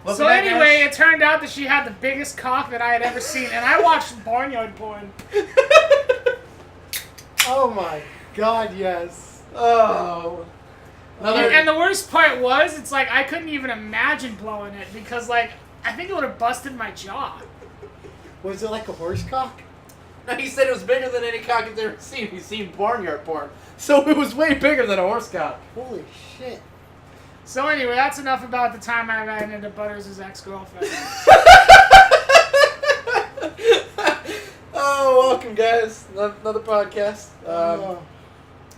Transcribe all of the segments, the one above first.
So anyway, it turned out that she had the biggest cock that I had ever seen, and I watched barnyard porn. Oh my god, yes. Oh. And the worst part was, it's like I couldn't even imagine blowing it because, like, I think it would have busted my jaw. Was it like a horse cock? No, he said it was bigger than any cock he's ever seen. He's seen barnyard porn. So it was way bigger than a horse cock. Holy shit. So anyway, that's enough about the time I ran into Butters' ex-girlfriend. Oh, welcome, guys. Another podcast.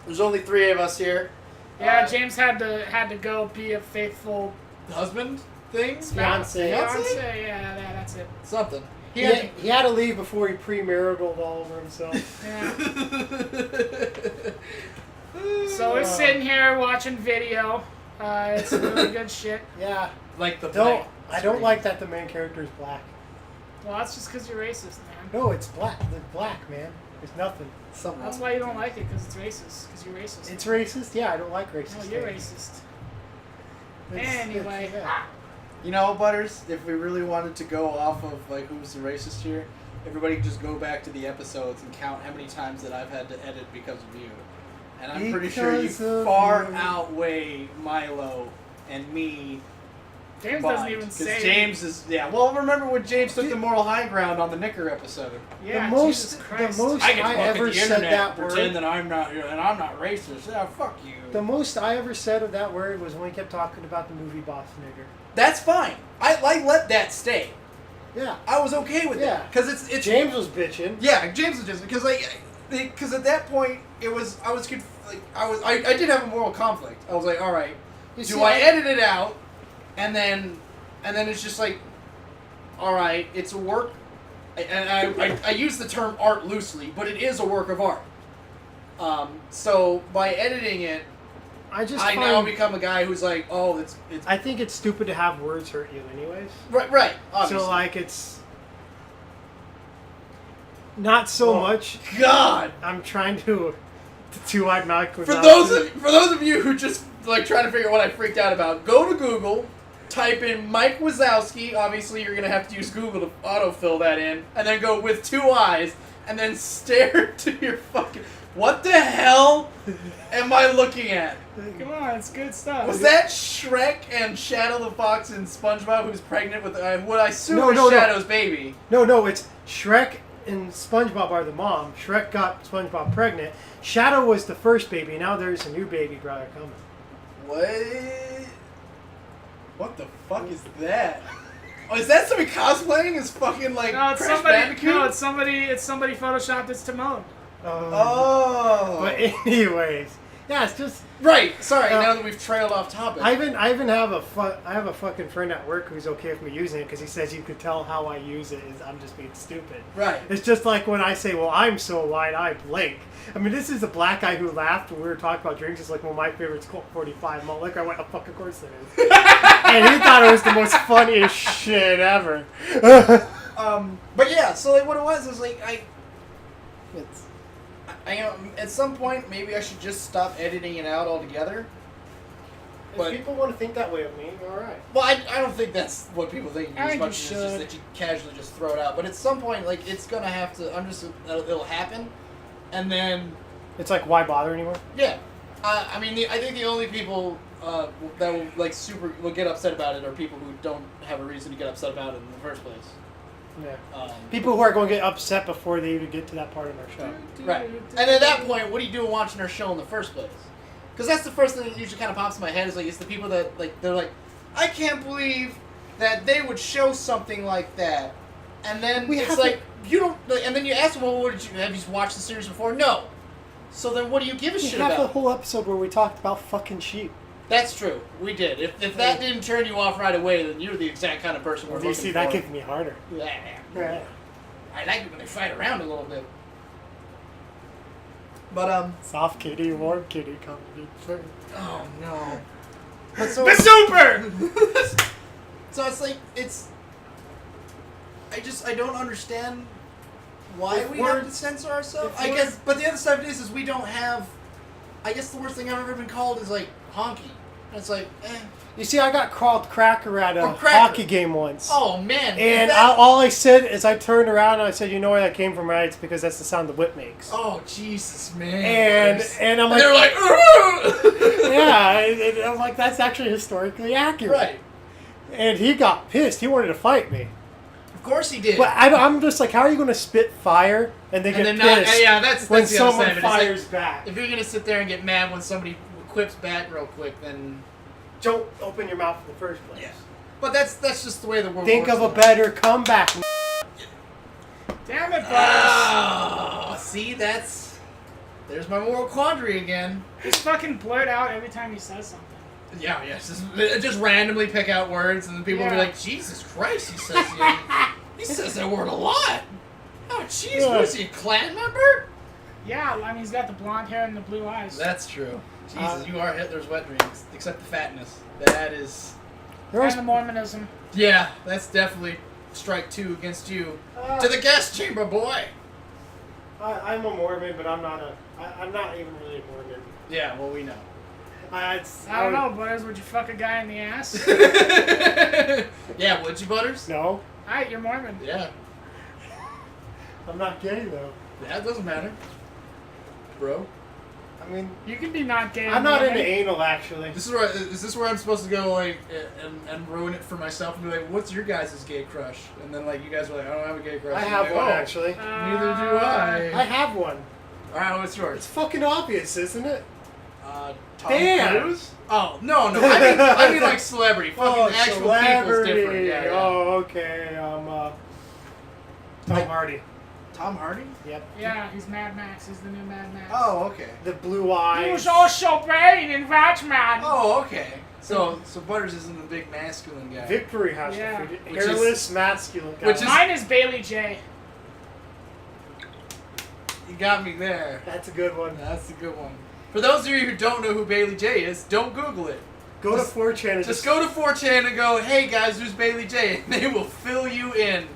There's only 3 of us here. Yeah, James had to go be a faithful Husband thing? Fiance. Yeah, that's it. Something. He had to leave before he premaritaled all over himself. Yeah. So we're sitting here watching video. It's really good shit. Yeah. Like the I don't like that the main character is black. Well, that's just because you're racist, man. No, it's black. It's black, man. There's nothing. That's why you don't like it, because it's racist. Because you're racist. It's racist? Yeah, I don't like racist. No, you're racist. Anyway. Yeah. You know, Butters, if we really wanted to go off of like who's the racist here, everybody can just go back to the episodes and count how many times that I've had to edit because of you. And I'm pretty sure you far outweigh Milo and me. James doesn't even say. Because James is, well, remember when James took the moral high ground on the Knicker episode? Yeah, the most I ever said that word. Pretend that I'm not racist. Yeah, fuck you. The most I ever said of that word was when he kept talking about the movie Boss Nigger. That's fine. I let that stay. Yeah, I was okay with that because it's James was bitching. Yeah, James was just because at that point I did have a moral conflict. I was like, all right, do I edit it out, and then it's just like, all right, it's a work, and I use the term art loosely, but it is a work of art. So by editing it, I now become a guy who's like, oh, it's. I think it's stupid to have words hurt you, anyways. Right. Obviously. So like it's not so much. God, I'm trying to two-eyed Mike. For those of you who just like trying to figure out what I freaked out about, go to Google, type in Mike Wazowski. Obviously, you're gonna have to use Google to autofill that in, and then go with 2 eyes, and then stare to your fucking. What the hell am I looking at? Come on, it's good stuff. Was that Shrek and Shadow the Fox and SpongeBob who's pregnant with what I assume is Shadow's baby? No, it's Shrek and SpongeBob are the mom. Shrek got SpongeBob pregnant. Shadow was the first baby. Now there's a new baby brother coming. What? What the fuck is that? Oh, is that somebody cosplaying as fucking like no, it's Crash somebody. Bandicoot? No, it's somebody photoshopped as Timon. But anyways, yeah, it's just right. Sorry, now that we've trailed off topic. I have a fucking friend at work who's okay with me using it because he says you could tell how I use it is I'm just being stupid. Right. It's just like when I say, well, I'm so wide-eyed, Blake. I mean, this is a black guy who laughed when we were talking about drinks. It's like, well, my favorite's Colt 45 malt liquor. I went, oh, fuck, of course it is. And he thought it was the most funniest shit ever. But yeah, so like what it was is like at some point maybe I should just stop editing it out altogether. If people want to think that way of me, all right. Well, I don't think that's what people think as much as you it's just that you casually just throw it out. But at some point, like it's gonna have to. It'll happen, and then it's like why bother anymore? Yeah, I mean, I think the only people that will will get upset about it are people who don't have a reason to get upset about it in the first place. Yeah. People who are going to get upset before they even get to that part of our show. Right. And at that point, what are you doing watching our show in the first place? Because that's the first thing that usually kind of pops in my head is like it's the people that they're like, I can't believe that they would show something like that, and then you don't. And then you ask them, well, have you watched the series before? No. So then, what do you give a shit about? We have a whole episode where we talked about fucking sheep. That's true. We did. If that didn't turn you off right away, then you're the exact kind of person we're looking for. You see, that gets me harder. Yeah. I like it when they fight around a little bit. But soft kitty, warm kitty, comedy. Oh no. But so the super. So it's like I don't understand why we have to censor ourselves. I guess, but the other side of this is we don't have. I guess the worst thing I've ever been called is like honky. And it's like, You see, I got called cracker at a Or cracker. hockey game once. oh man. And is that- all I said is I turned around and I said, you know where that came from, right? It's because that's the sound the whip makes. oh Jesus, man. And I'm And like, they're like, yeah, I'm like, that's actually historically accurate. right. And he got pissed. He wanted to fight me. Of course he did. But I'm just like, how are you going to spit fire and then and get then pissed that's when the other someone side of it. It's like, fires back? if you're gonna sit there and get mad when somebody quips back real quick, then Don't open your mouth in the first place. yeah. But that's just the way the world Think works. of a better comeback. Damn it, Butters. Oh, see, there's my moral quandary again. Just fucking blurt out every time he says something. Yeah, just randomly pick out words, and then people will be Yeah. like, Jesus Christ, he says that word a lot. Oh, jeez, Yeah. what is he, a clan member? Yeah, I mean, he's got the blonde hair and the blue eyes. That's true. Jesus, you are Hitler's wet dreams, except the fatness. That is... There was, And the Mormonism. Yeah, that's definitely strike 2 against you. To the gas chamber, boy! I'm a Mormon, but I'm not even really a Mormon. Yeah, well, we know. I don't know, Butters. Would you fuck a guy in the ass? Yeah, would you, Butters? No, Alright, you're Mormon. Yeah. I'm not gay though. That doesn't matter. Bro. I mean, You can be not gay. I'm not Mormon. into anal actually. Is this where I'm supposed to go, like, and ruin it for myself and be like, what's your guys' gay crush? And then, like, you guys are like, I don't have a gay crush. I And have I'm like, one "Oh, actually. Neither do I. I have one. Alright, what's It's yours? fucking obvious, isn't it? Tom Damn. Cruise? Oh, no. I mean like celebrity. Fucking Oh, actual celebrity. people's different. Yeah, yeah. Oh, okay. Tom Hardy. Tom Hardy? Yep. Yeah, he's Mad Max. He's the new Mad Max. Oh, okay. The blue He eyes. was also brain in Batman. Oh, okay. So Butters isn't the big masculine guy. Victory has Yeah. defeated Which is- hairless masculine guy. which is- Mine is Bailey J. You got me there. That's a good one. That's a good one. For those of you who don't know who Bailey J is, don't Google it. Go to 4chan and Just go to 4chan and go, hey guys, who's Bailey J? And they will fill you in.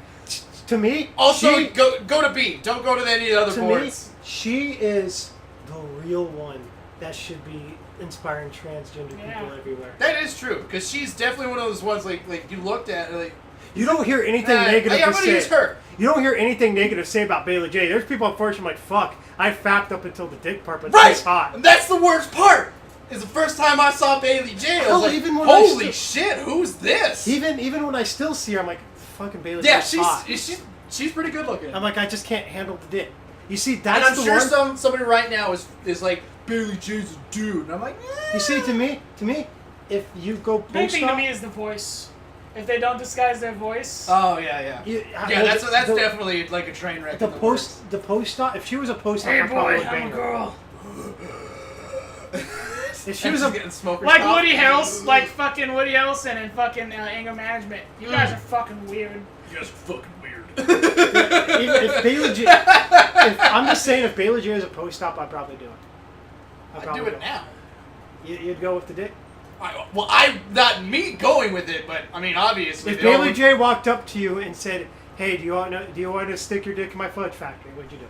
To me, Also, she, go to B. Don't go to any of the other to boards. me, she is the real one that should be inspiring transgender people Yeah. everywhere. That is true, because she's definitely one of those ones, like you looked at, like, You don't hear anything negative I'm to gonna say. use her. You don't hear anything negative to say about Bailey J. There's people unfortunately like, fuck, I fapped up until the dick part, but Right! she's hot. And that's the worst part! Is the first time I saw Bailey J, I Hell, was like, even when I holy shit, who's this? Even when I still see her, I'm like, fucking Bailey Yeah, J's hot. she's pretty good looking. I'm like, I just can't handle the dick. You see, And that's I'm the sure one. somebody right now is like, Bailey J's a dude. And I'm like, You see, to me, if you go Big post thing to me is the voice. If they don't disguise their voice. oh, yeah. Yeah, that's definitely like a train wreck. the in the post op. If she was a post op, Hey I probably boy, would I'm bang a her. girl. If she And was she's a getting smokers Like coffee. Woody Harrelson, like fucking Woody Harrelson and fucking anger management. You guys are fucking weird. You guys are fucking weird. if Bailey J, if I'm just saying, if Bailey J was a post op, I'd probably do it. I'd do it now. You'd go with the dick. Not me going with it, but I mean, obviously. If they Bailey always- J walked up to you and said, "Hey, do you want to stick your dick in my fudge factory?" What'd you do?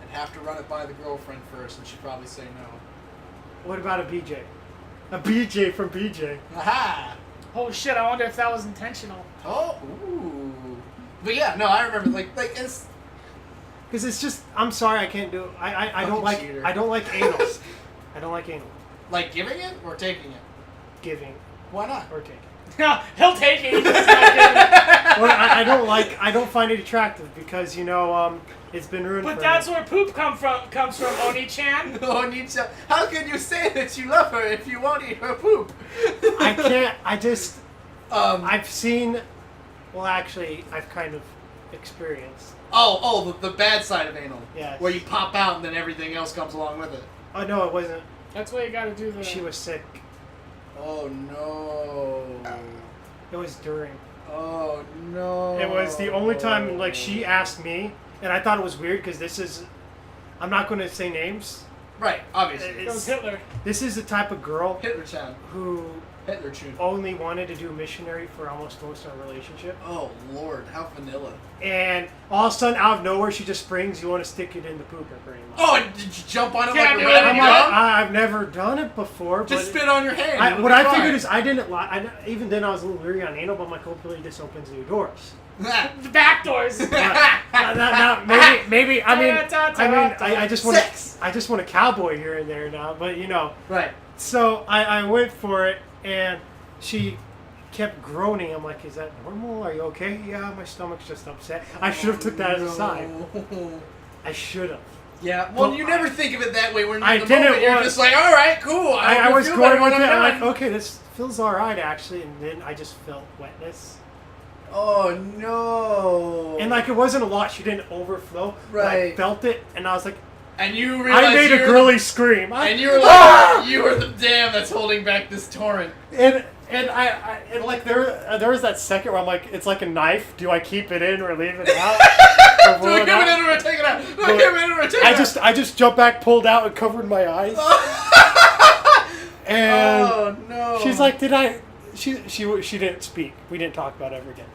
I'd have to run it by the girlfriend first, and she'd probably say no. What about a BJ? A BJ from BJ. Aha! Oh shit! I wonder if that was intentional. Oh, ooh. But yeah, no, I remember it's. Because it's just, I'm sorry, I can't do it. I don't Fucking like cheater. I don't like anal. I don't like anal. Like giving it or taking it? Giving Why not? or taking. He'll take it. He's just not giving it. Well, I don't find it attractive because it's been ruined. But for that's me. where poop comes from, Oni-chan. Oh, Nietzsche. How can you say that you love her if you won't eat her poop? I can't. I just. I've seen. Well, actually, I've kind of experienced. the bad side of anal. Yes. Where you pop out and then everything else comes along with it. Oh no, it wasn't. That's why you gotta do the. She was sick. Oh no. It was during. Oh no. It was the only time like she asked me, and I thought it was weird because this is. I'm not going to say names. Right, obviously. It was Hitler. This is the type of girl Hitler Chan. who Hitler tune. only wanted to do missionary for almost most of our relationship. Oh Lord, how vanilla. And all of a sudden, out of nowhere, she just springs, you want to stick it in the pooper pretty much. Oh, and did you jump on it Can I like do a it rabbit when I'm you're dog? like, I've never done it before. Just but spit on your hand. what I figured is I didn't lie. Even then, I was a little weary on anal, but my cold just opens new doors. The back doors. Maybe. I just want Sex. I just want a cowboy here and there now, but you know. Right. So I went for it, and she kept groaning. I'm like, is that normal? Are you okay? Yeah, my stomach's just upset. I should have took that as a sign. I should have. Yeah, well, But you never think of it that way when you're I in the didn't moment. You're want- just like, all right, cool. I was feel going better with when it. I'm I'm like, done. okay, this feels all right actually, and then I just felt wetness. Oh no. And like it wasn't a lot. She didn't overflow. But I Right. felt it, and I was like, And you realize I made a you're girly scream. and you were like, you were the dam that's holding back this torrent. And I like there was that second where I'm like, it's like a knife. Do I keep it in or leave it out? Or Do blow we it give it out? in or take it out? Do we But give it in or take it out? I just jumped back, pulled out, and covered my eyes. And Oh no. she's like, did I? She didn't speak. We didn't talk about it ever again.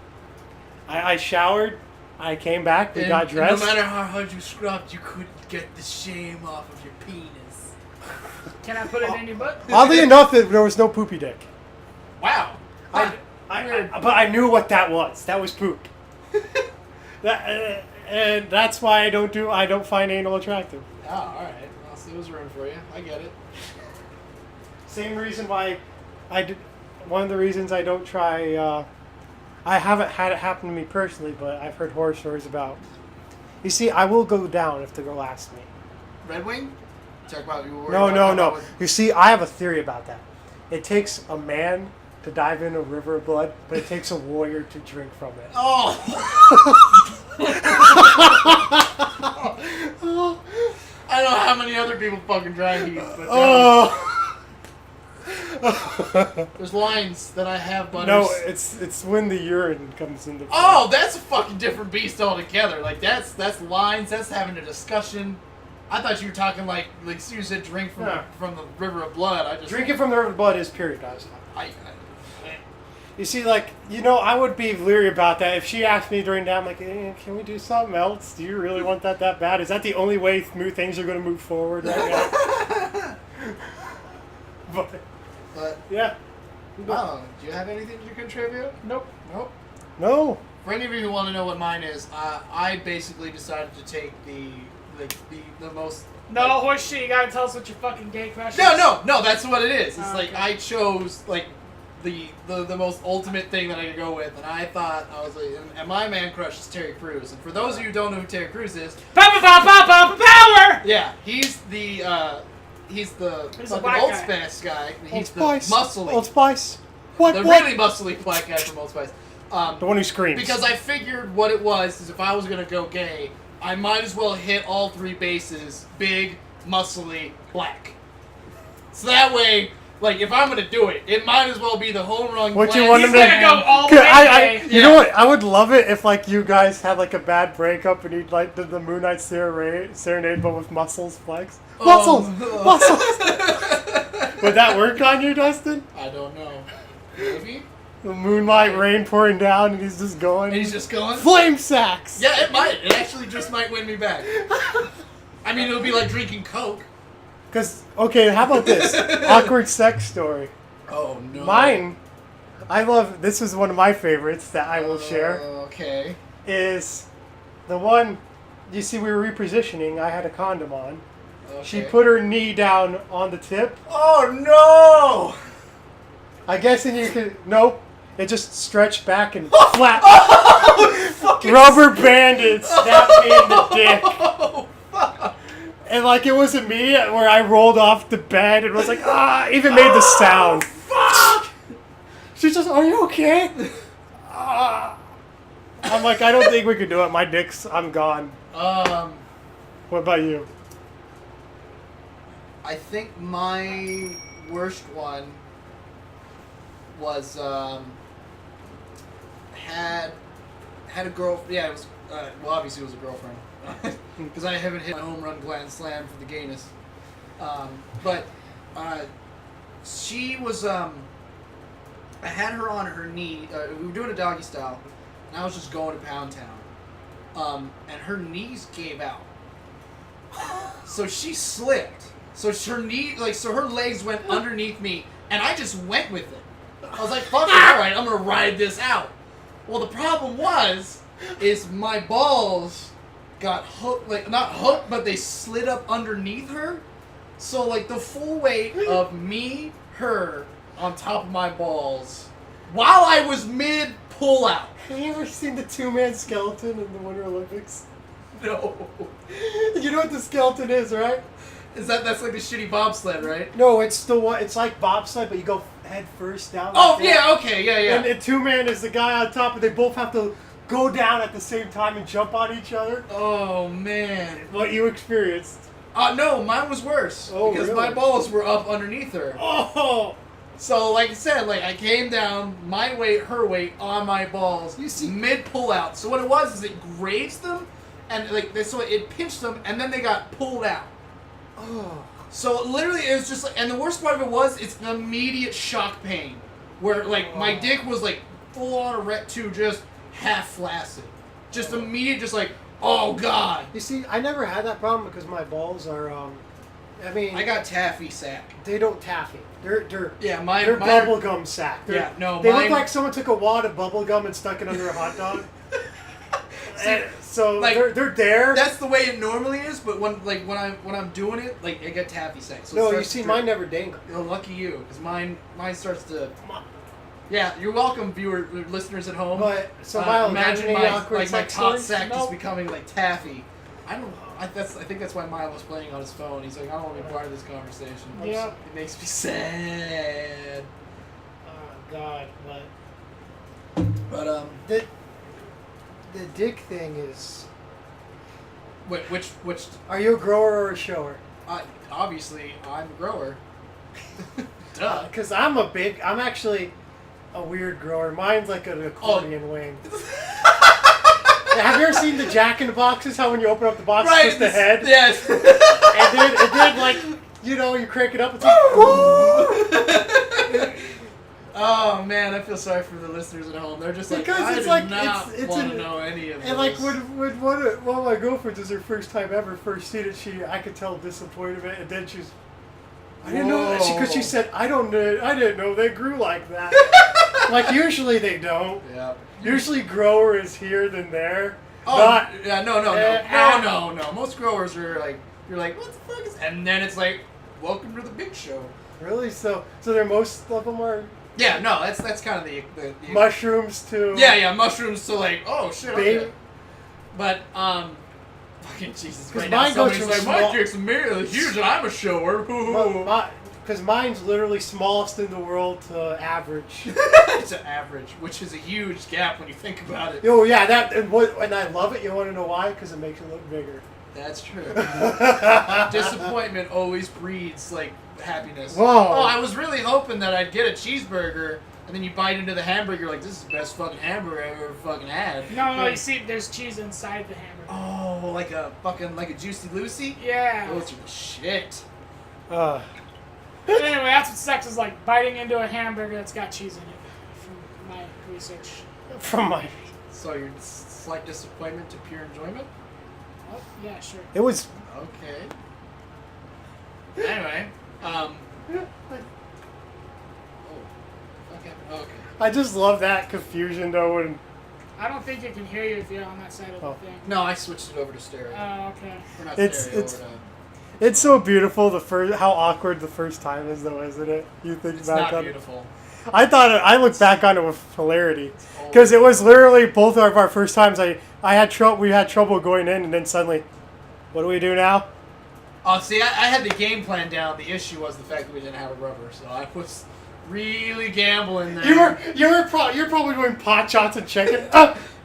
I showered. I came back. We got dressed. No matter how hard you scrubbed, you couldn't get the shame off of your penis. Can I put it in your butt? Oddly enough, there was no poopy dick. Wow. But I knew what that was. That was poop. And that's why I don't find anal attractive. Oh, all right. Well, so there was room for you. I get it. Same reason why one of the reasons I don't try. I haven't had it happen to me personally, but I've heard horror stories about. You see, I will go down if the girl asks me. Red Wing? Talk about you were No. You see, I have a theory about that. It takes a man to dive in a river of blood, but it takes a warrior to drink from it. Oh. I don't know how many other people fucking dry heat, but there's lines that I have, Butters. No, it's when the urine comes into play. Oh, that's a fucking different beast altogether. Like that's lines. That's having a discussion. I thought you were talking like you said, drink from Yeah. from the river of blood. I just Drinking from the river of blood is period, guys. I You see, like, I would be leery about that. If she asked me during that, I'm like, can we do something else? Do you really want that bad? Is that the only way things are going to move forward right now? but Yeah. oh, do you have anything to contribute? Nope. Nope. No. For any of you who want to know what mine is, I basically decided to take the most. No horse shit. You gotta tell us what your fucking gay crush is. No. That's what it is. It's Oh, like okay. I chose like the most ultimate thing that I could go with, and I thought I was like, and my man crush is Terry Crews. And for those of you who don't know who Terry Crews is, Power! yeah, he's the He's a fucking black Old guy. Spice guy. Old He's the Spice. muscly, Old Spice. What? the What? really muscly black guy from Old Spice. The one who screams. Because I figured what it was is if I was gonna go gay, I might as well hit all three bases: big, muscly, black. So that way, like if I'm gonna do it, it might as well be the home run. What you grand want him He's to- slam. gonna go all the way gay. You know what? I would love it if like you guys had like a bad breakup and you'd like did the Moon Knight serenade, but with muscles flex. Muscles, muscles. Would that work on you, Dustin? I don't know. Maybe. The moonlight rain pouring down and he's just going. And he's just going. flame sacks. Yeah, it might. It actually just might win me back. I mean, it'll be like drinking Coke. Cause okay, how about this awkward sex story? Oh no. Mine, I love. This is one of my favorites that I will share. Okay. Is the one. You see, we were repositioning. I had a condom on. Okay. She put her knee down on the tip. Oh no! I guess and you could nope. It just stretched back and flat. Fucking Rubber banded snapped me in the dick. Oh, fuck. And like it wasn't me where I rolled off the bed and was like even made the sound. Fuck! She's just, are you okay? I'm like, I don't think we could do it. I'm gone. What about you? I think my worst one was had a girl. Yeah, it was. Well, obviously it was a girlfriend because I haven't hit my home run grand slam for the gayness. But she was I had her on her knee. We were doing a doggy style, and I was just going to Pound Town. And her knees gave out. So she slipped. So her legs went underneath me, and I just went with it. I was like, fuck it, alright, I'm gonna ride this out. Well, the problem is my balls got hooked, like, not hooked, but they slid up underneath her. So, like, the full weight of me, her, on top of my balls, while I was mid-pull-out. Have you ever seen the two-man skeleton in the Winter Olympics? No. You know what the skeleton is, right? That's like the shitty bobsled, right? No, it's the one. It's like bobsled, but you go head first down. Oh, like yeah, okay, yeah. And two-man is the guy on top, and they both have to go down at the same time and jump on each other. Oh, man. What you experienced? No, mine was worse. Oh, because really? my balls were up underneath her. Oh! So, like I said, like I came down, my weight, her weight, on my balls, mid pull out. So what it was is it grazed them, and so it pinched them, and then they got pulled out. Oh. So literally, it was just like, and the worst part of it was, it's an immediate shock pain, where like my dick was like full on erect too, just half flaccid, just immediate, just like, oh god. You see, I never had that problem because my balls are, I got taffy sack. They don't taffy. They're mine bubblegum sack. They mine, look like someone took a wad of bubblegum and stuck it under a hot dog. So like, they're there. That's the way it normally is, but when I'm doing it, like I get taffy sack. So no, you see, mine never dangle. Oh, lucky you, because mine starts to. Yeah, you're welcome, listeners at home. But so Milo, imagine my top sack just Nope. becoming like taffy. I don't. I think that's why Milo's playing on his phone. He's like, I don't want to be part of this conversation. Yeah. It makes me sad. Oh God, But the dick thing is. Which? Are you a grower or a shower? Obviously, I'm a grower. Duh. Because I'm actually a weird grower. Mine's like an accordion wing. Have you ever seen the Jack in the Boxes? How when you open up the box, it's just the head? Yes. and then like, you crank it up, it's like, oh man, I feel sorry for the listeners at home. They're just like, because I it's do like, not it's want to know any of this. and like when one of my girlfriends is her first time ever first seen it, I could tell disappointment, and then I didn't know that because she said I didn't know they grew like that. Like usually they don't. Yeah. Usually grower is here than there. Oh no. Most growers are like, you're like, what the fuck is? And then it's like, welcome to the big show. Really? So most of them are. Yeah, no, that's kind of the mushrooms too. Yeah, mushrooms to like, oh shit, baby. Okay. But fucking Jesus, right mine now goes somebody's from like, my dick's huge and I'm a shower. Because mine's literally smallest in the world to average. It's an average, which is a huge gap when you think about it. Oh yeah, and I love it. You want to know why? Because it makes it look bigger. That's true. Disappointment always breeds like happiness. Whoa. Oh, I was really hoping that I'd get a cheeseburger, and then you bite into the hamburger, you're like, this is the best fucking hamburger I've ever fucking had. No, you see, there's cheese inside the hamburger. Oh, like a Juicy Lucy? Yeah. Those are the shit. But anyway, that's what sex is like, biting into a hamburger that's got cheese in it, from my research. So your slight disappointment to pure enjoyment? Oh, yeah, sure. It was. Okay. Anyway, okay. I just love that confusion though when. I don't think it can hear you if you're on that side of the thing. No, I switched it over to stereo. Oh, okay. We're not stereo. It's so beautiful how awkward the first time is though, isn't it? You think it's back not on beautiful. I look back on it with hilarity because it was literally both of our first times. We had trouble going in, and then suddenly, what do we do now? Oh, see, I had the game plan down. The issue was the fact that we didn't have a rubber, so I was really gambling there. You're probably doing pot shots and checking.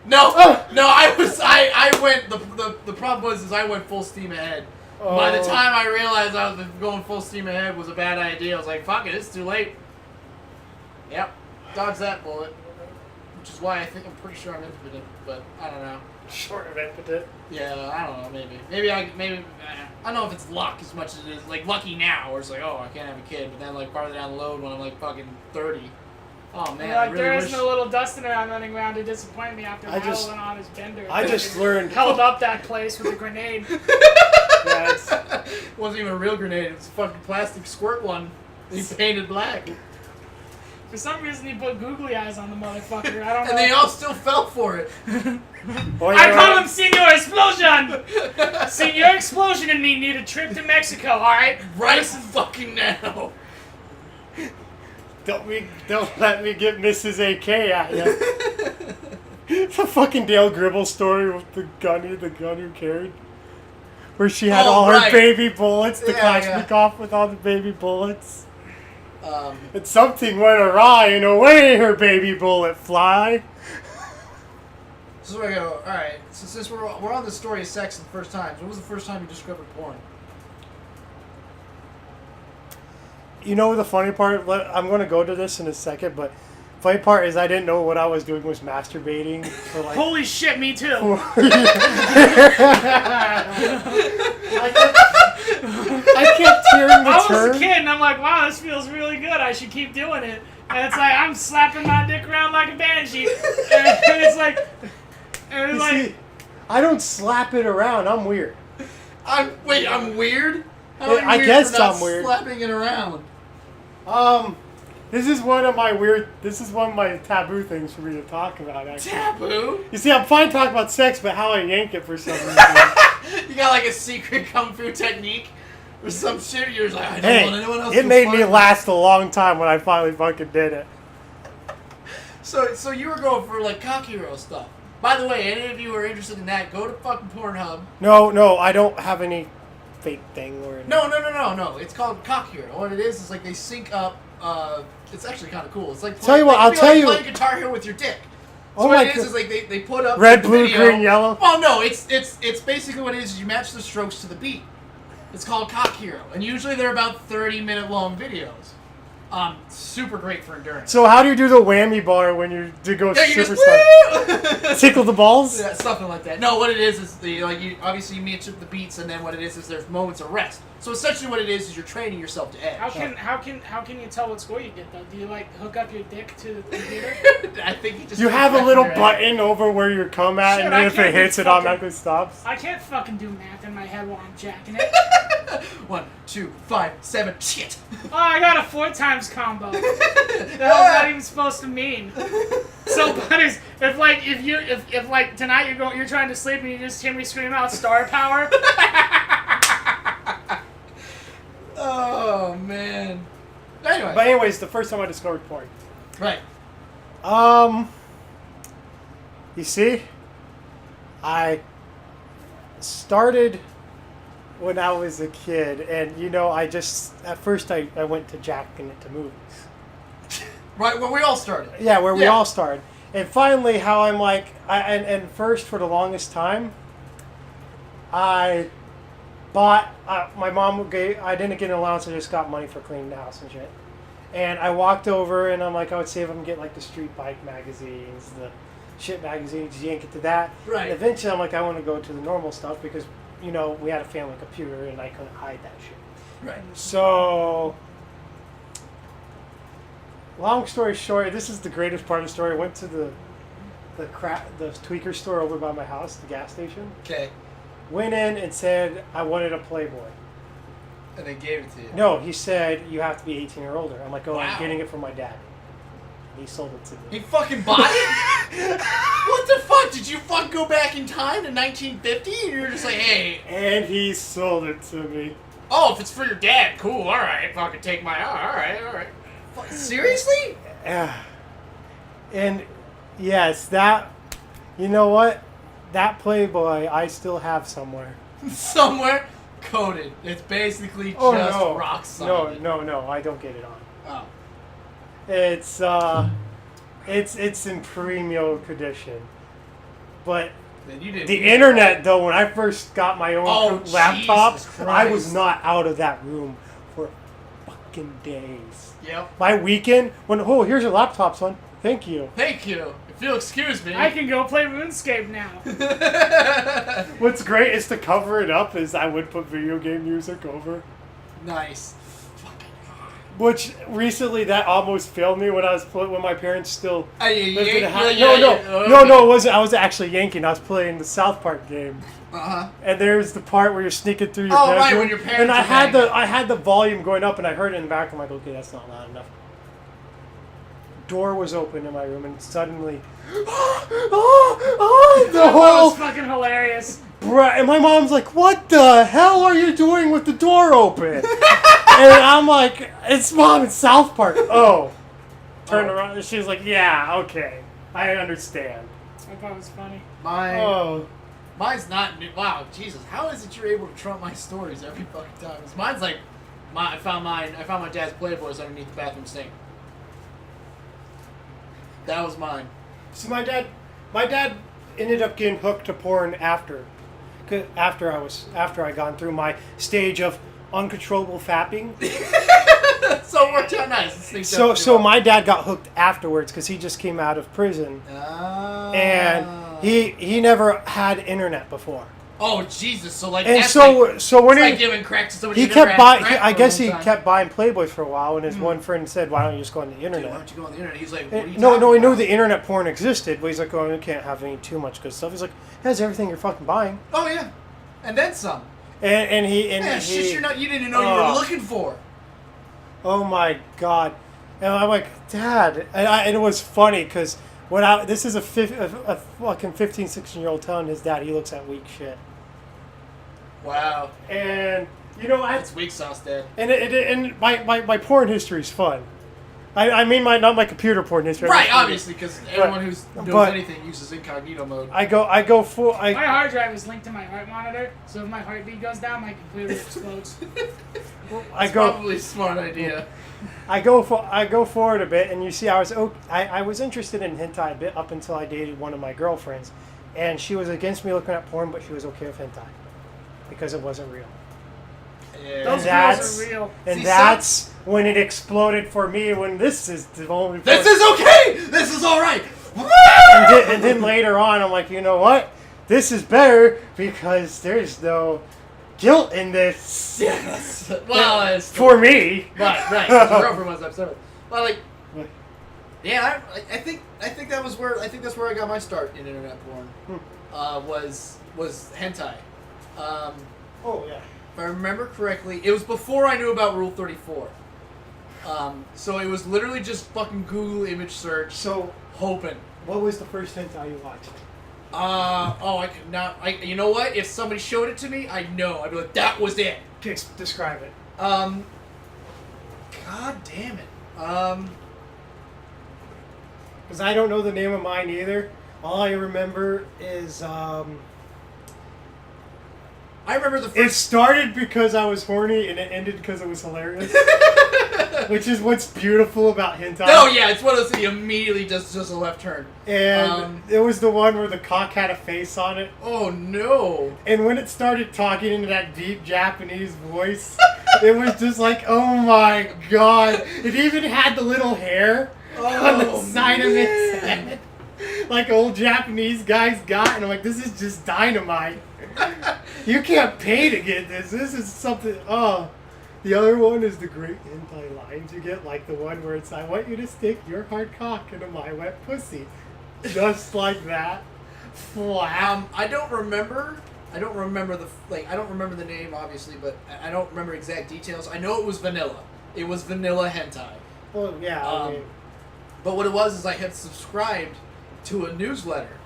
No, I went. The problem was I went full steam ahead. Oh. By the time I realized I was going full steam ahead was a bad idea, I was like, fuck it, it's too late. Yep, dodge that bullet. Which is why I'm pretty sure I'm impotent, but I don't know. Short of impotent. Yeah, I don't know, maybe I don't know if it's luck as much as it is, like, lucky now, where it's like, oh, I can't have a kid, but then, like, farther down the road when I'm, like, fucking 30, Oh man, Like, I really there wish. is no little Dustin around running around to disappoint me after I Milo just- went on his bender. I just learned. held up that place with a grenade. Yeah, it's- It wasn't even a real grenade. It was a fucking plastic squirt one. He painted black, For some reason, he put googly eyes on the motherfucker. I don't know. and they all still fell for it. Oh, I yeah, call him Senor Explosion! Senor Explosion and me need a trip to Mexico, alright? Right fucking now. Don't let me get Mrs. AK at you. The fucking Dale Gribble story with the gun who carried. Where she had Oh, all right. her baby bullets, the Yeah, Kalashnikov with all the baby bullets. Um, And something went awry and away her baby bullet fly. so I go. All right. So since we're on the story of sex the first time, when was the first time you discovered porn? You know the funny part? I'm going to go to this in a second, but funny part is I didn't know what I was doing was masturbating for like... Holy shit, me too. I kept hearing the I was term. a kid and I'm like, wow, this feels really good. I should keep doing it. And it's like, I'm slapping my dick around like a banshee. And it's like... And it's You like... see, I don't slap it around. I'm weird. I'm weird. How am Yeah, I weird guess for not I'm weird. Slapping it around. This is one of my taboo things for me to talk about, actually. Taboo. You see, I'm fine talking about sex, but how I yank it for some reason. You got like a secret kung fu technique or some shit. You're just like, I don't Hey, want anyone else it to made me find last a long time when I finally fucking did it. So you were going for like cock hero stuff. By the way, any of you who are interested in that, go to fucking Pornhub. No, I don't have any fake thing or anything. No. It's called cock hero. What it is like they sync up. It's actually kind of cool. It's like Tell you what, like, I'll it'd be tell like you- playing Guitar Hero with your dick. So Oh what my it is God. is like they put up Red, the blue, video. green, yellow. Well, no, it's basically what it is you match the strokes to the beat. It's called Cock Hero, and usually they're about 30-minute long videos. Super great for endurance. So how do you do the whammy bar when you do go Yeah, you super just star? Tickle the balls? Yeah, something like that. No, what it is you obviously you match up the beats, and then what it is there's moments of rest. So essentially, what it is you're training yourself to edge. How can you tell what score you get, though? Do you, like, hook up your dick to the computer? I think you just You have a little button over where you come at, Shit, and I then if can't it do hits, it fucking- automatically stops. I can't fucking do math in my head while I'm jacking it. 1, 2, 5, 7. Shit. Oh, I got a 4 times combo. That was not even supposed to mean. So, Butters, if like tonight you're trying to sleep and you just hear me scream out star power. Oh man. Anyway. But anyways, the first time I discovered porn. Right. You see, I started when I was a kid, and at first I went to jacking it to movies. Right, where we all started. Yeah, where we Yeah. all started. And finally, how I'm like, and first for the longest time, I bought, my mom gave, I didn't get an allowance, I just got money for cleaning the house and shit. And I walked over and I'm like, I would see if I can get like the street bike magazines, the shit magazines, yank it to that. Right. And eventually I'm like, I want to go to the normal stuff because, we had a family computer and I couldn't hide that shit. Right. So, long story short, this is the greatest part of the story. I went to the tweaker store over by my house, the gas station. Okay. Went in and said I wanted a Playboy. And they gave it to you. No, he said you have to be 18 or older. I'm like, oh, Wow. I'm getting it from my dad. He sold it to He me. fucking bought it? What the fuck? Did you fuck go back in time to 1950? And you were just like, hey. And he sold it to me. Oh, if it's for your dad, cool, alright. Fucking take my. Alright. Seriously? Yeah. And yes, that, you know what? That Playboy I still have somewhere. Somewhere coded. It's basically just rock solid. No, I don't get it on. Oh. It's in premium condition. But Then you didn't. the internet, though, when I first got my own Oh, laptop, Jesus I was Christ. not out of that room for fucking days. Yep. My weekend, here's your laptop, son. Thank you. Thank you. If you'll excuse me. I can go play RuneScape now. What's great is to cover it up is I would put video game music over. Nice. Which recently that almost failed me when my parents still lived in a house. Yeah, No, it wasn't. I was actually yanking. I was playing the South Park game. Uh-huh. And there's the part where you're sneaking through your bedroom. Right, when your parents and are banging. I had the volume going up, and I heard it in the back. I'm like, okay, that's not loud enough. Door was open in my room, and suddenly, the That whole was fucking hilarious. and my mom's like, "What the hell are you doing with the door open?" And I'm like, "It's Mom, it's South Park." Oh, turned around, and she's like, "Yeah, okay, I understand." I thought it was funny. Mine's not new. Wow, Jesus, how is it you're able to trump my stories every fucking time? 'Cause mine's like, I found my dad's Playboys underneath the bathroom sink. That was mine. See, my dad ended up getting hooked to porn after I gone through my stage of uncontrollable fapping. So it worked out nice. So my dad got hooked afterwards because he just came out of prison, and he never had internet before. Oh Jesus! So like, And that's so when like giving crack to somebody he who never kept had buying, crack I for a guess long he time. kept buying Playboys for a while, and his one friend said, "Why don't you just go on the Dude, internet?" why don't you go on the internet? He's like, what are you No, talking he knew about? the internet porn existed, but he's like, "Oh, you can't have any too much good stuff." He's like, "It has everything you're fucking buying," Oh yeah, and then some. and he Shit, you didn't even know you were looking for. Oh my god! And I'm like, Dad, and it was funny because this is a fucking 15, 16-year-old telling his dad he looks at weak shit. Wow. And you know, That's weak sauce, Dad. and my porn history is fun. I mean, not my computer porn history. Right, obviously, because everyone who knows but- anything uses incognito mode. I go for My hard drive is linked to my heart monitor, so if my heartbeat goes down, my computer explodes. Probably a smart idea. I go forward a bit, and you see, I was interested in hentai a bit up until I dated one of my girlfriends, and she was against me looking at porn, but she was okay with hentai because it wasn't real. Yeah. Those That's- girls are real. And See, that's when it exploded for me. When this is the only. This is okay. This is all right. And then later on, I'm like, you know what? This is better because there's no guilt in this. Yes. Well, it's For me. right. 'Cause your girlfriend was upset with it. Well, like, yeah, I think that's where I got my start in internet porn. Was hentai. Oh yeah. If I remember correctly, it was before I knew about Rule 34. So it was literally just fucking Google image search, So, hoping. what was the first hentai you watched? I could not. You know what? If somebody showed it to me, I'd know. I'd be like, that was it. Describe it. God damn it. Because I don't know the name of mine either. All I remember is I remember the it first. started because I was horny and it ended because it was hilarious. Which is what's beautiful about hentai. Oh yeah, it's one of those that you immediately just a left turn. And it was the one where the cock had a face on it. Oh no. And when it started talking in that deep Japanese voice, it was just like, oh my god. It even had the little hair on the side of its head. Like old Japanese guys got. And I'm like, this is just dynamite. You can't pay to get this. This is something. Oh. The other one is the great hentai lines you get, like the one where it's, I want you to stick your hard cock into my wet pussy. Just like that. Flat. I don't remember the I don't remember the name obviously, but I don't remember exact details. I know it was vanilla. It was vanilla hentai. Well, yeah. I mean, But what it was is I had subscribed to a newsletter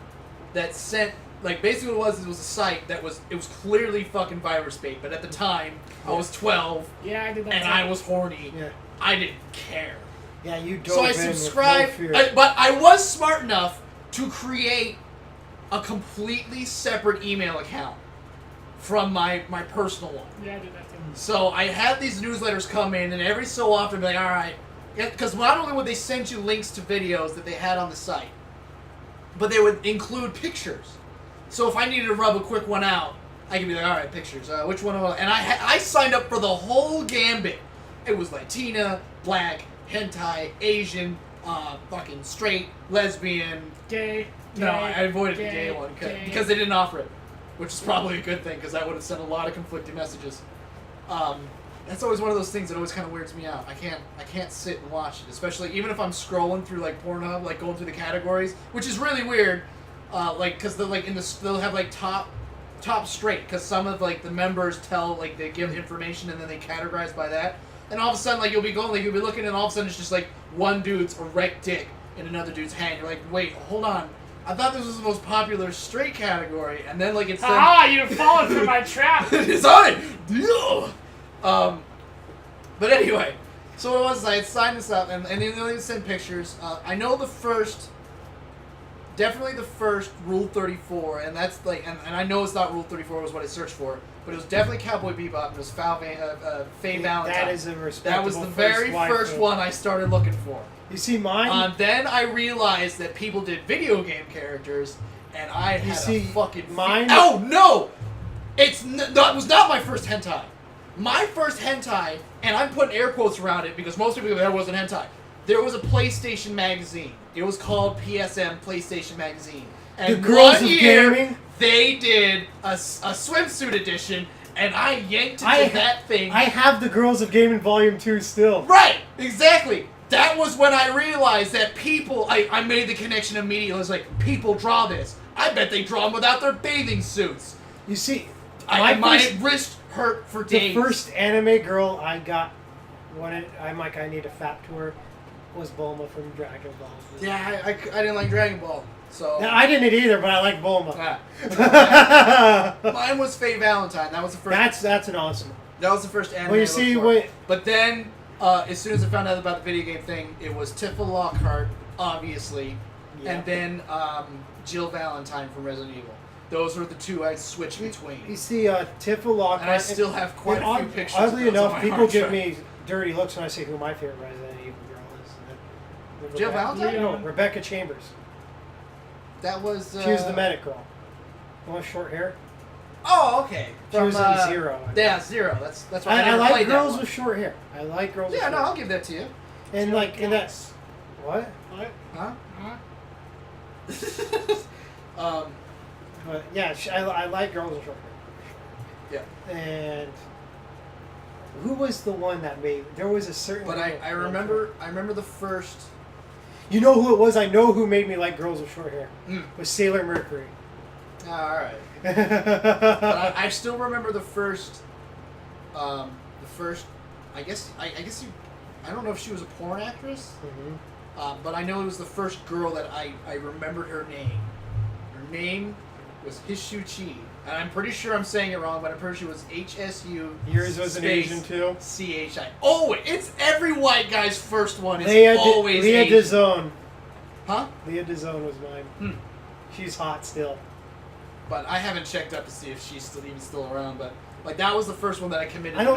that sent, like, basically what it was a site that was clearly fucking virus bait, but at the time I was 12 Yeah, I did that and too. I was horny. yeah. I didn't care. Yeah, you don't. So I subscribed, but I was smart enough to create a completely separate email account from my personal one. Yeah, I did that too. So I had these newsletters come in, and every so often, I'd be like, all right, because not only would they send you links to videos that they had on the site, but they would include pictures. So if I needed to rub a quick one out, I could be like, all right, pictures. Which one? And I signed up for the whole gambit. It was Latina, black, hentai, Asian, fucking straight, lesbian. Gay. No, I avoided the gay, gay one gay. because they didn't offer it, which is probably a good thing because I would have sent a lot of conflicting messages. That's always one of those things that always kind of weirds me out. I can't sit and watch it, especially even if I'm scrolling through like Pornhub, like going through the categories, which is really weird. Like because they'll like they'll have like top straight because some of like the members tell like they give information and then they categorize by that. And all of a sudden like you'll be looking and all of a sudden it's just like one dude's erect dick in another dude's hand. You're like, wait, hold on. I thought this was the most popular straight category, and then like it's you've fallen for my trap. It's on. But anyway, so what it was, I had signed this up, and they only sent pictures. I know definitely the first Rule 34, and that's like, and I know it's not Rule 34 was what I searched for, but it was definitely Cowboy Bebop, and it was Faye Valentine. That is a respectable. That was the very first one I started looking for. You see mine? Then I realized that people did video game characters, and I had a fucking... Mine? Oh, no! That was not my first hentai. My first hentai, and I'm putting air quotes around it because most people there wasn't hentai. There was a PlayStation magazine. It was called PSM PlayStation Magazine. And the Girls one of year, Gaming? they did a swimsuit edition, and I yanked into that thing. I have the Girls of Gaming Volume 2 still. Right! Exactly! That was when I realized that people... I made the connection immediately. I was like, people draw this. I bet they draw them without their bathing suits. You see... My wrist hurt for days. The first anime girl I got when I'm like, I need a fap tour, was Bulma from Dragon Ball. Yeah, I didn't like Dragon Ball, so... No, I didn't either, but I like Bulma. Mine was Faye Valentine. That was the first... That's an awesome. That was the first anime. Well, you see, but then, as soon as I found out about the video game thing, it was Tifa Lockhart, obviously, and then Jill Valentine from Resident Evil. Those were the two I'd switch between. You see, Tifa Lockhart... And I still have quite a few pictures. Oddly enough, people give me dirty looks when I say who my favorite Resident Evil girl is. Jill Valentine? No, Rebecca Chambers. That was... She was the medic girl. The one with short hair. Oh, okay. She was in Zero. Yeah, Zero. That's right. I like girls with short hair. I like girls with short hair. Yeah, no, I'll give that to you. And like, in that... What? What? Huh? But yeah, I like girls with short hair. Yeah. And who was the one that made? There was a certain. But I remember the first. You know who it was? I know who made me like girls with short hair. Mm. It was Sailor Mercury. All right. But I still remember the first. I guess you. I don't know if she was a porn actress. Mm-hmm. But I know it was the first girl that I remembered her name. Her name was Hishu Chi. And I'm pretty sure I'm saying it wrong, but I'm pretty sure it was HSU. Yours was an Asian too? CHI. Oh, it's every white guy's first one. It's always Leah Asian. DeZone. Huh? Leah DeZone was mine. She's hot still. But I haven't checked up to see if she's still around, but like that was the first one that I committed. I know to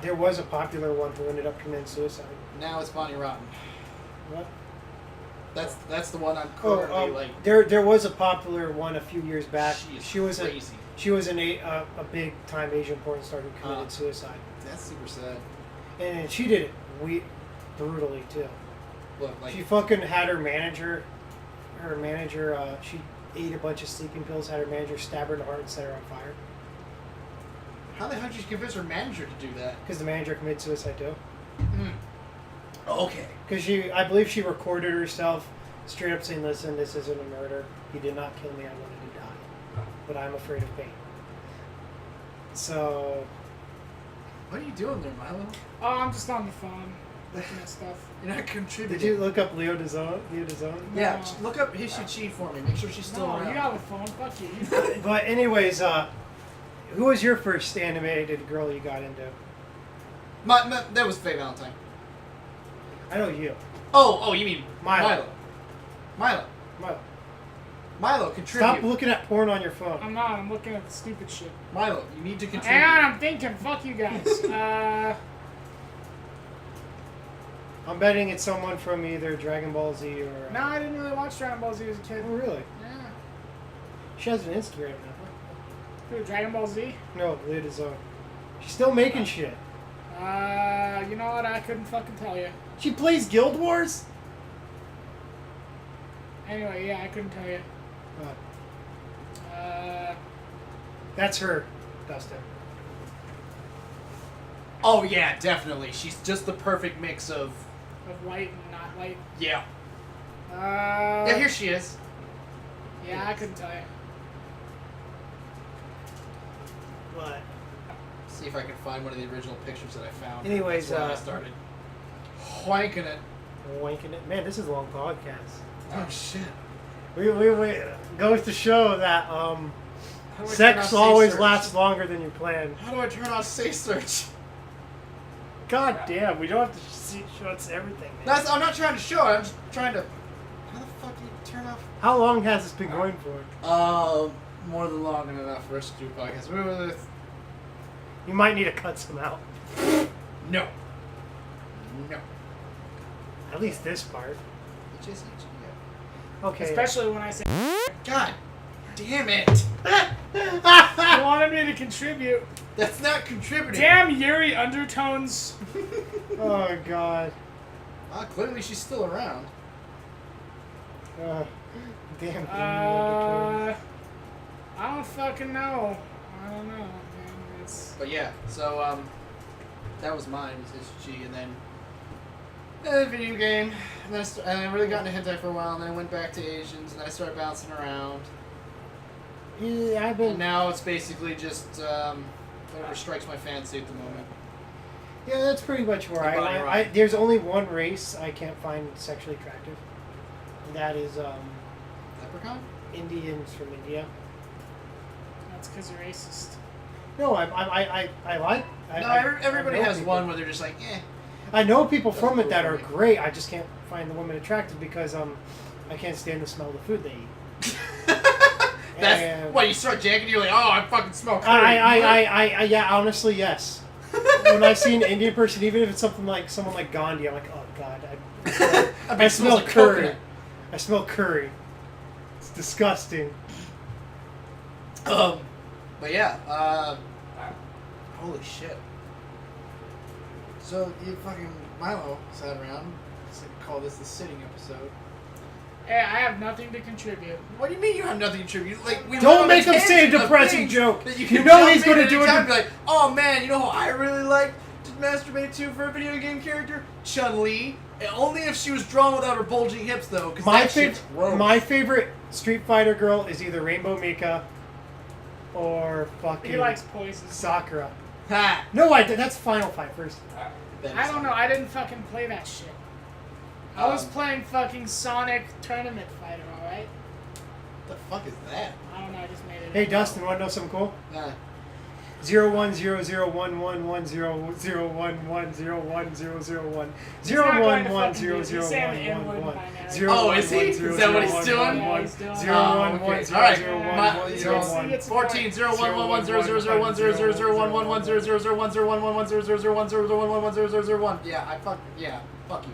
there was a popular one who ended up committing suicide. Now it's Bonnie Rotten. What? That's the one I'm currently like. There was a popular one a few years back. She was crazy. She was a big time Asian porn star who committed suicide. That's super sad. And she did it brutally too. What, like, she fucking had her manager. She ate a bunch of sleeping pills. Had her manager stab her in the heart and set her on fire. How the hell did you convince her manager to do that? Because the manager committed suicide too. Okay. Because I believe she recorded herself straight up saying, "Listen, this isn't a murder. He did not kill me. I wanted to die, but I'm afraid of pain." So. What are you doing there, Milo? Oh, I'm just on the phone looking at stuff. You're not contributing. Did you look up Leo DeZone? Yeah, look up Hishu Chi for me. Make sure she's still around. You got the phone. Fuck you. But anyways, who was your first animated girl you got into? That was Faye Valentine. I know you. Oh, you mean Milo. Milo, contribute. Stop looking at porn on your phone. I'm not. I'm looking at the stupid shit. Milo, you need to contribute. Hang on, I'm thinking. Fuck you guys. I'm betting it's someone from either Dragon Ball Z or... No, I didn't really watch Dragon Ball Z as a kid. Oh, really? Yeah. She has an Instagram now. Who, Dragon Ball Z? No, Leo DeZone. She's still making shit. You know what? I couldn't fucking tell you. She plays Guild Wars? Anyway, yeah, I couldn't tell you. That's her, Dustin. Oh yeah, definitely. She's just the perfect mix of. Of white and not white. Yeah. Yeah, here she is. Yeah, I couldn't tell you. What? See if I can find one of the original pictures that I found. Anyways, That's where I started wanking it. Wanking it. Man, this is a long podcast. Oh shit. We goes to show that How do I turn sex off always Say Search? lasts longer than you plan. How do I turn off Say Search? God damn, we don't have to show us everything. Man. I'm not trying to show it. I'm just trying to. How the fuck do you turn off? How long has this been going for? More than long enough for us to do a podcast. You might need to cut some out. No. At least this part. Just Okay. Especially when I say God damn it! you wanted me to contribute. That's not contributing. Damn Yuri undertones. Oh god. Clearly she's still around. Damn. I don't fucking know. I don't know. Man. It's But yeah, so that was mine. Was HG, and then video game, and then I really got into hentai for a while, and then I went back to Asians, and then I started bouncing around. Yeah, I've And been. now it's basically just whatever strikes my fancy at the moment. Yeah, that's pretty much where I there's only one race I can't find sexually attractive. And that is Leprechaun? Indians from India. that's because you're racist. No, I like. Everybody I know has people. one where they're just like, eh. I know people from Doesn't it that go are for me. great. I just can't find the women attractive because I can't stand the smell of the food they eat. That's And- why you start jacking. You're like, oh, I fucking smell curry. Yeah, honestly, yes. When I see an Indian person, even if it's someone like Gandhi, I'm like, oh god, I bet I it smells smell like curry. coconut. I smell curry. It's disgusting. But yeah, holy shit. So you fucking Milo sat around. Let's call this the sitting episode. Hey, I have nothing to contribute. What do you mean you have nothing to contribute? Like we Don't went on make a him say a tangent of depressing things joke. that you You can know jump he's gonna in do at it. any time and be like, oh man, you know who I really like to masturbate to for a video game character? Chun-Li. And only if she was drawn without her bulging hips though, because that shit's gross. My favorite Street Fighter girl is either Rainbow Mika or fucking He likes poison. Sakura. Ha! No, that's Final Fight first. I don't know. I didn't fucking play that shit. I was Um, playing fucking Sonic Tournament Fighter, alright? The fuck is that? I don't know. I just made it Hey up. Dustin, want to know something cool? Nah. 010011101010101 Oh, is he? Is that what he's doing? Yeah, he's doing it. Alright. 14 0 1 1 1 0 0 0 1 0 0 0 1 1 1 0 0 0 1 0 1 1 1 0 0 0 1 0 0 1 1 0 0 0 1. Yeah, fuck you.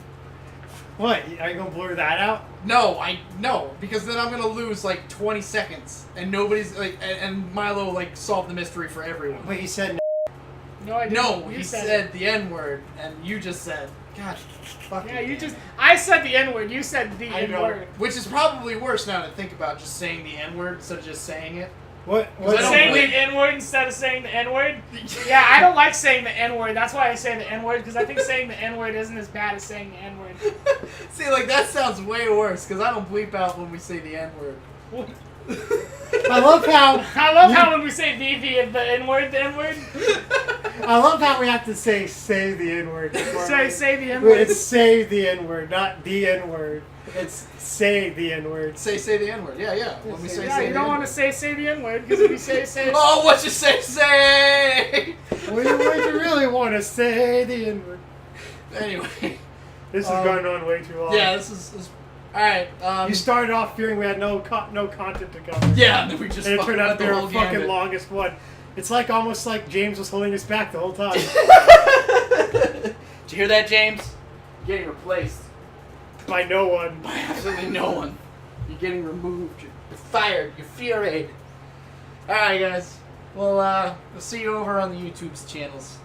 What? Are you gonna blur that out? No, because then I'm gonna lose like 20 seconds, and nobody's like, and Milo like solved the mystery for everyone. But he said No, I didn't. No, You he said the N word, and you just said, God, fuck Yeah, you you damn just. it." I said the N word. You said the I N know, word. which is probably worse now to think about, just saying the N word instead of just saying it. what? I don't Saying believe- the N word instead of saying the N word? Yeah, I don't like saying the N word. That's why I say the N word, because I think saying the N word isn't as bad as saying the N word. See, like that sounds way worse because I don't bleep out when we say the N word. I love how I love how when we say the N word, I love how we have to say the N word. say the N word. It's say the N word, not the N word. It's say the N word. Say the N word. Yeah. When we say Yeah, you the don't N want word. to say the N word, because if you say Oh, what you say? What do you really want to say the N word? Anyway. This has gone on way too long. Yeah, this is all right. You started off fearing we had no content to cover. Yeah, and then we just And it fucking turned out went to the be whole our fucking gambit. longest one. It's like almost like James was holding us back the whole time. Did you hear that, James? You're getting replaced By no one. by absolutely no one. You're getting removed. You're fired. You're furied. All right, guys. Well, we'll see you over on the YouTube's channels.